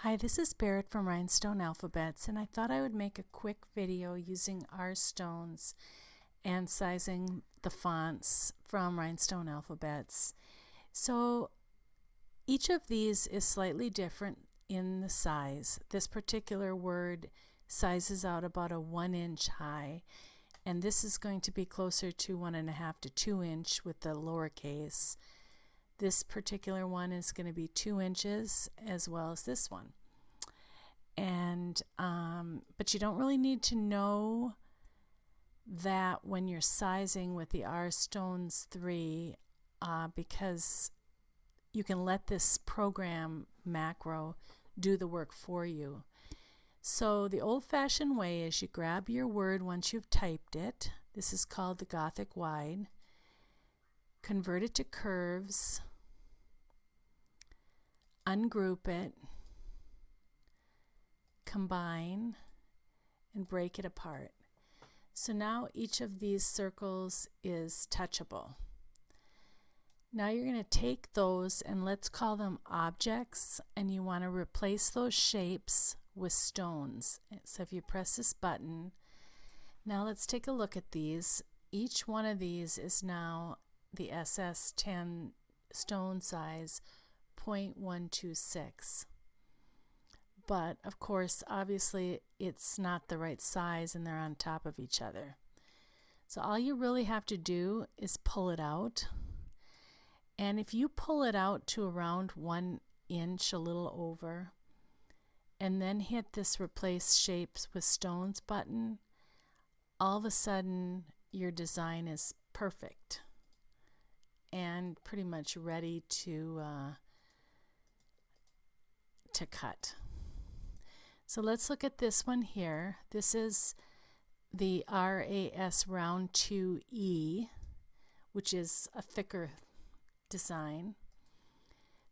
Hi, this is Barrett from Rhinestone Alphabets, and I thought I would make a quick video using R stones and sizing the fonts from Rhinestone Alphabets. So each of these is slightly different in the size. This particular word sizes out about a 1 inch high, and this is going to be closer to 1.5 to 2 inch with the lowercase. This particular one is going to be 2 inches as well as this one. And but you don't really need to know that when you're sizing with the R Stones 3 because you can let this program macro do the work for you. So the old-fashioned way is you grab your word once you've typed it. This is called the Gothic Wide. Convert it to curves. Ungroup it. Combine and break it apart. So now each of these circles is touchable. Now you're going to take those and let's call them objects, and you want to replace those shapes with stones. So if you press this button, now let's take a look at these. Each one of these is now the SS10 stone size 0.126. But of course, obviously, it's not the right size and they're on top of each other. So all you really have to do is pull it out. And if you pull it out to around 1 inch, a little over, and then hit this Replace Shapes with Stones button, all of a sudden your design is perfect and pretty much ready to cut. So let's look at this one here. This is the RAS Round 2E, which is a thicker design.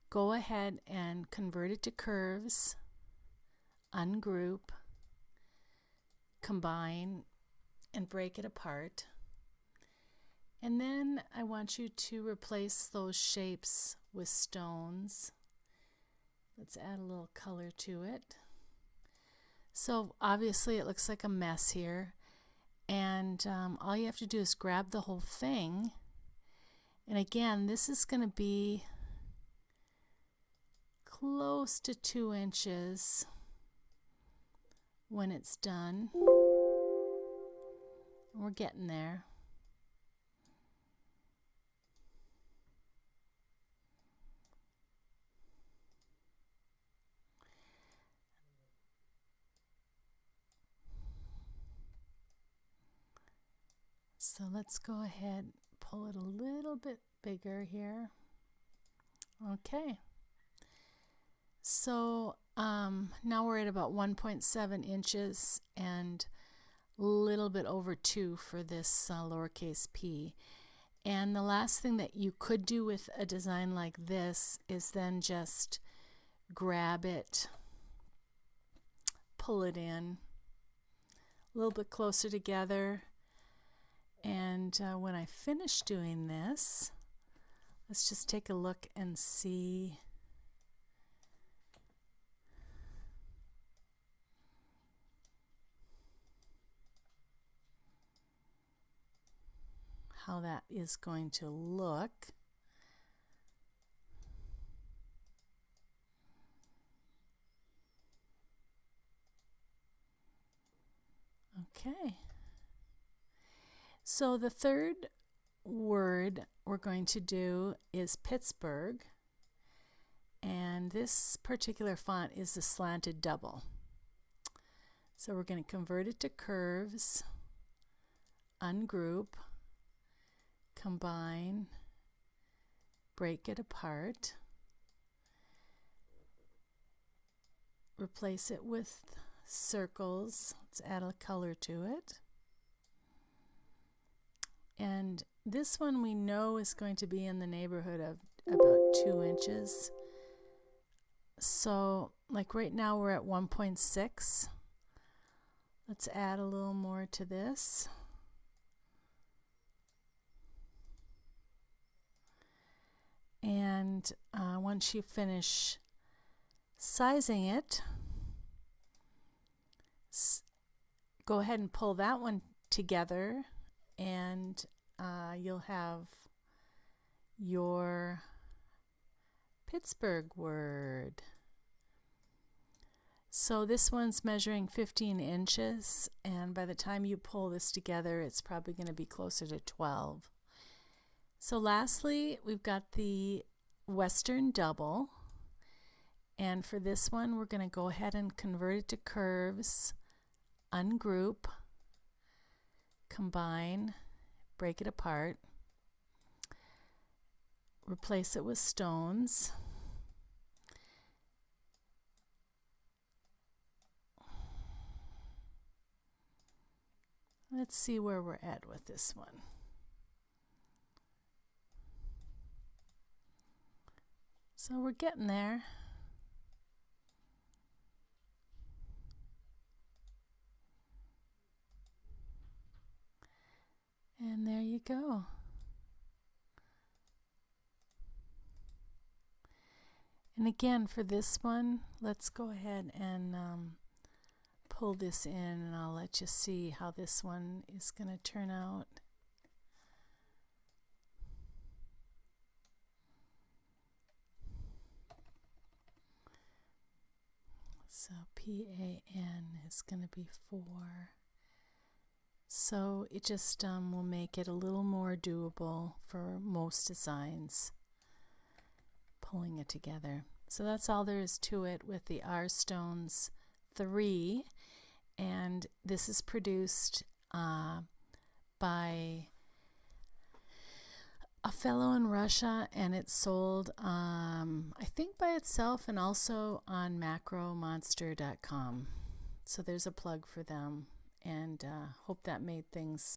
Go ahead and convert it to curves, ungroup, combine, and break it apart. And then I want you to replace those shapes with stones. Let's add a little color to it. So obviously it looks like a mess here, and all you have to do is grab the whole thing, and again this is going to be close to 2 inches when it's done. We're getting there. So let's go ahead, pull it a little bit bigger here. Okay. So now we're at about 1.7 inches and a little bit over 2 for this lowercase p. And the last thing that you could do with a design like this is then just grab it, pull it in a little bit closer together. And when I finish doing this, let's just take a look and see how that is going to look. Okay. So the third word we're going to do is Pittsburgh, and this particular font is the slanted double. So we're going to convert it to curves, ungroup, combine, break it apart, replace it with circles. Let's add a color to it. And this one we know is going to be in the neighborhood of about 2 inches. So like right now we're at 1.6. Let's add a little more to this. And once you finish sizing it, go ahead and pull that one together, and you'll have your Pittsburgh word. So this one's measuring 15 inches, and by the time you pull this together, it's probably going to be closer to 12. So lastly, we've got the Western double, and for this one, we're going to go ahead and convert it to curves, ungroup, combine, break it apart, replace it with stones. Let's see where we're at with this one. So we're getting there. And there you go. And again, for this one, let's go ahead and pull this in, and I'll let you see how this one is going to turn out. So PAN is going to be 4. So it just will make it a little more doable for most designs, pulling it together. So that's all there is to it with the R Stones 3, and this is produced by a fellow in Russia, and it's sold I think by itself and also on macromonster.com. So there's a plug for them, and hope that made things